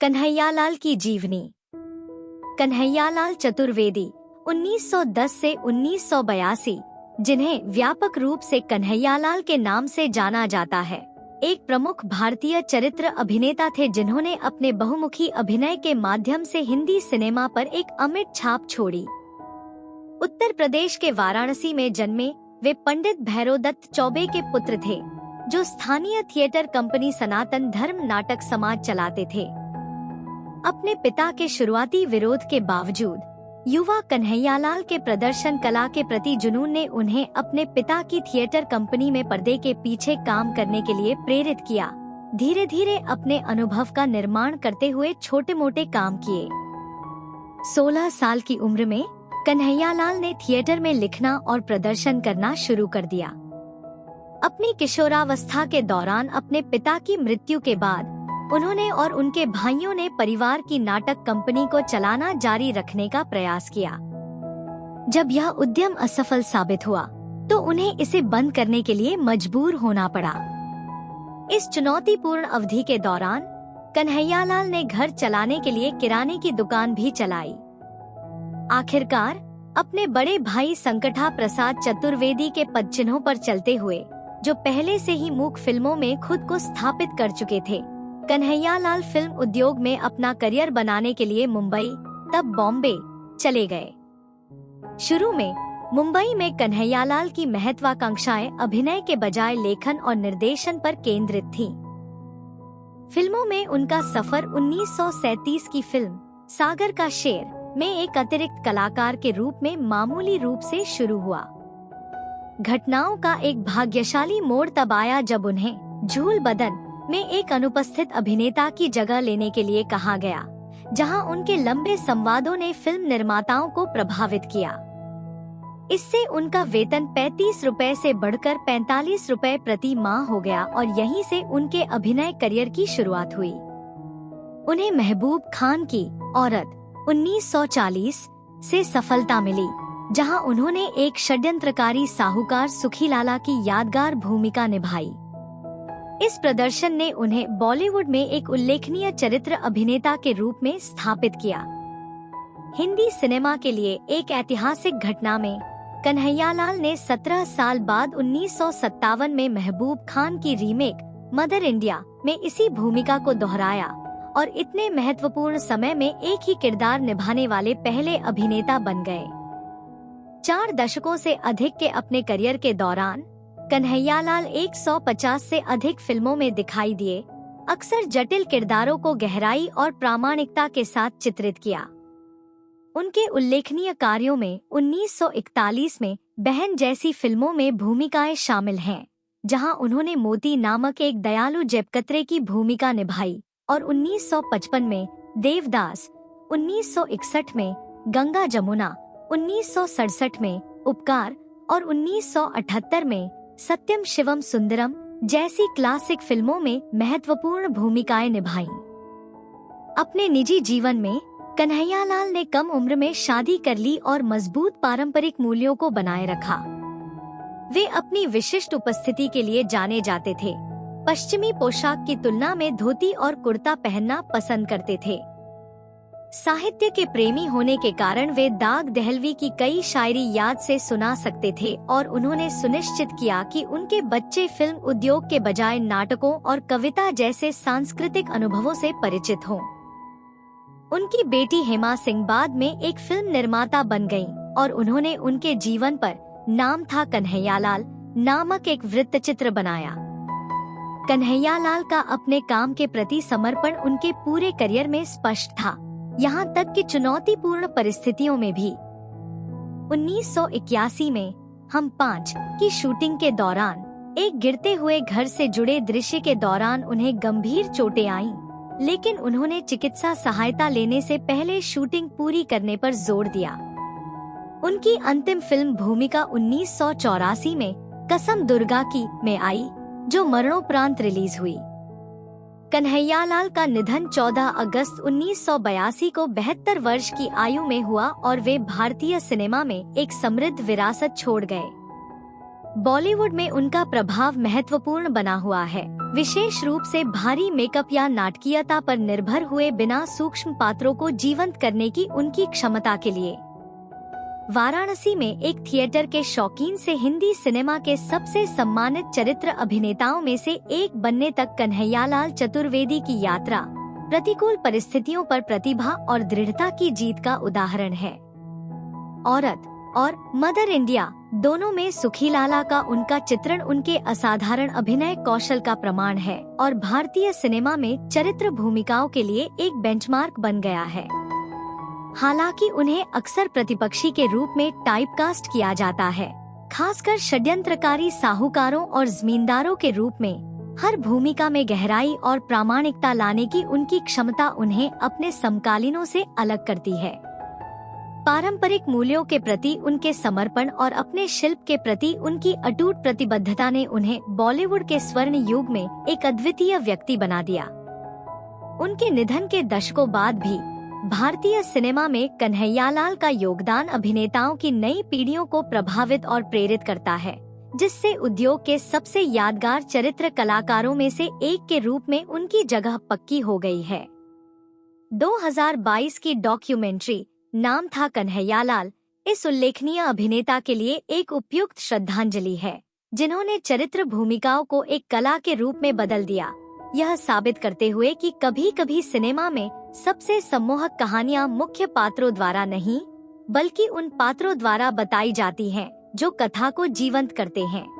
कन्हैयालाल की जीवनी। कन्हैयालाल चतुर्वेदी 1910 से 1982, जिन्हें व्यापक रूप से कन्हैयालाल के नाम से जाना जाता है, एक प्रमुख भारतीय चरित्र अभिनेता थे जिन्होंने अपने बहुमुखी अभिनय के माध्यम से हिंदी सिनेमा पर एक अमिट छाप छोड़ी। उत्तर प्रदेश के वाराणसी में जन्मे वे पंडित भैरोदत्त चौबे के पुत्र थे, जो स्थानीय थिएटर कंपनी सनातन धर्म नाटक समाज चलाते थे। अपने पिता के शुरुआती विरोध के बावजूद युवा कन्हैयालाल के प्रदर्शन कला के प्रति जुनून ने उन्हें अपने पिता की थिएटर कंपनी में पर्दे के पीछे काम करने के लिए प्रेरित किया। धीरे धीरे अपने अनुभव का निर्माण करते हुए छोटे मोटे काम किए। 16 साल की उम्र में कन्हैयालाल ने थिएटर में लिखना और प्रदर्शन करना शुरू कर दिया। अपनी किशोरावस्था के दौरान अपने पिता की मृत्यु के बाद उन्होंने और उनके भाइयों ने परिवार की नाटक कंपनी को चलाना जारी रखने का प्रयास किया। जब यह उद्यम असफल साबित हुआ तो उन्हें इसे बंद करने के लिए मजबूर होना पड़ा। इस चुनौतीपूर्ण अवधि के दौरान कन्हैयालाल ने घर चलाने के लिए किराने की दुकान भी चलाई। आखिरकार अपने बड़े भाई संकठा प्रसाद चतुर्वेदी के पदचिन्हों पर चलते हुए, जो पहले से ही मूक फिल्मों में खुद को स्थापित कर चुके थे, कन्हैयालाल फिल्म उद्योग में अपना करियर बनाने के लिए मुंबई, तब बॉम्बे चले गए। शुरू में मुंबई में कन्हैयालाल की महत्वाकांक्षाएं अभिनय के बजाय लेखन और निर्देशन पर केंद्रित थीं। फिल्मों में उनका सफर 1937 की फिल्म सागर का शेर में एक अतिरिक्त कलाकार के रूप में मामूली रूप से शुरू हुआ। घटनाओं का एक भाग्यशाली मोड़ तब आया जब उन्हें झूल बदन में एक अनुपस्थित अभिनेता की जगह लेने के लिए कहा गया, जहां उनके लंबे संवादों ने फिल्म निर्माताओं को प्रभावित किया। इससे उनका वेतन 35 रुपए से बढ़कर 45 रुपए प्रति माह हो गया और यहीं से उनके अभिनय करियर की शुरुआत हुई। उन्हें महबूब खान की औरत 1940 से सफलता मिली, जहां उन्होंने एक षड्यंत्रकारी साहूकार सुखीलाला की यादगार भूमिका निभाई। इस प्रदर्शन ने उन्हें बॉलीवुड में एक उल्लेखनीय चरित्र अभिनेता के रूप में स्थापित किया। हिंदी सिनेमा के लिए एक ऐतिहासिक घटना में कन्हैयालाल ने 17 साल बाद 1957 में महबूब खान की रीमेक मदर इंडिया में इसी भूमिका को दोहराया और इतने महत्वपूर्ण समय में एक ही किरदार निभाने वाले पहले अभिनेता बन गए। 4 दशकों से अधिक के अपने करियर के दौरान कन्हैयालाल 150 से अधिक फिल्मों में दिखाई दिए, अक्सर जटिल किरदारों को गहराई और प्रामाणिकता के साथ चित्रित किया। उनके उल्लेखनीय कार्यों में 1941 में बहन जैसी फिल्मों में भूमिकाएं शामिल हैं, जहां उन्होंने मोती नामक एक दयालु जेबकतरे की भूमिका निभाई, और 1955 में देवदास, 1961 में गंगा जमुना, 1967 में उपकार और 1978 में सत्यम शिवम सुंदरम जैसी क्लासिक फिल्मों में महत्वपूर्ण भूमिकाएं निभाईं। अपने निजी जीवन में कन्हैयालाल ने कम उम्र में शादी कर ली और मजबूत पारंपरिक मूल्यों को बनाए रखा। वे अपनी विशिष्ट उपस्थिति के लिए जाने जाते थे। पश्चिमी पोशाक की तुलना में धोती और कुर्ता पहनना पसंद करते थे। साहित्य के प्रेमी होने के कारण वे दाग दहलवी की कई शायरी याद से सुना सकते थे और उन्होंने सुनिश्चित किया कि उनके बच्चे फिल्म उद्योग के बजाय नाटकों और कविता जैसे सांस्कृतिक अनुभवों से परिचित हों। उनकी बेटी हेमा सिंह बाद में एक फिल्म निर्माता बन गईं और उन्होंने उनके जीवन पर नाम था कन्हैयालाल नामक एक वृत्तचित्र बनाया। कन्हैयालाल का अपने काम के प्रति समर्पण उनके पूरे करियर में स्पष्ट था, यहाँ तक कि चुनौतीपूर्ण परिस्थितियों में भी। 1981 में हम 5 की शूटिंग के दौरान एक गिरते हुए घर से जुड़े दृश्य के दौरान उन्हें गंभीर चोटें आईं, लेकिन उन्होंने चिकित्सा सहायता लेने से पहले शूटिंग पूरी करने पर जोर दिया। उनकी अंतिम फिल्म भूमिका 1984 में कसम दुर्गा की में आई, जो मरणोपरांत रिलीज हुई। कन्हैयालाल का निधन 14 अगस्त 1982 को 72 वर्ष की आयु में हुआ और वे भारतीय सिनेमा में एक समृद्ध विरासत छोड़ गए। बॉलीवुड में उनका प्रभाव महत्वपूर्ण बना हुआ है। विशेष रूप से भारी मेकअप या नाटकीयता पर निर्भर हुए बिना सूक्ष्म पात्रों को जीवंत करने की उनकी क्षमता के लिए। वाराणसी में एक थिएटर के शौकीन से हिंदी सिनेमा के सबसे सम्मानित चरित्र अभिनेताओं में से एक बनने तक कन्हैयालाल चतुर्वेदी की यात्रा प्रतिकूल परिस्थितियों पर प्रतिभा और दृढ़ता की जीत का उदाहरण है। औरत और मदर इंडिया दोनों में सुखीलाला का उनका चित्रण उनके असाधारण अभिनय कौशल का प्रमाण है और भारतीय सिनेमा में चरित्र भूमिकाओं के लिए एक बेंचमार्क बन गया है। हालांकि उन्हें अक्सर प्रतिपक्षी के रूप में टाइपकास्ट किया जाता है, खासकर षड्यंत्रकारी साहूकारों और जमींदारों के रूप में। हर भूमिका में गहराई और प्रामाणिकता लाने की उनकी क्षमता उन्हें अपने समकालीनों से अलग करती है। पारंपरिक मूल्यों के प्रति उनके समर्पण और अपने शिल्प के प्रति उनकी अटूट प्रतिबद्धता ने उन्हें बॉलीवुड के स्वर्ण युग में एक अद्वितीय व्यक्ति बना दिया। उनके निधन के दशकों बाद भी भारतीय सिनेमा में कन्हैयालाल का योगदान अभिनेताओं की नई पीढ़ियों को प्रभावित और प्रेरित करता है, जिससे उद्योग के सबसे यादगार चरित्र कलाकारों में से एक के रूप में उनकी जगह पक्की हो गई है। 2022 की डॉक्यूमेंट्री नाम था कन्हैयालाल इस उल्लेखनीय अभिनेता के लिए एक उपयुक्त श्रद्धांजलि है, जिन्होंने चरित्र भूमिकाओं को एक कला के रूप में बदल दिया, यह साबित करते हुए कि कभी-कभी सिनेमा में सबसे सम्मोहक कहानियां मुख्य पात्रों द्वारा नहीं, बल्कि उन पात्रों द्वारा बताई जाती हैं जो कथा को जीवंत करते हैं।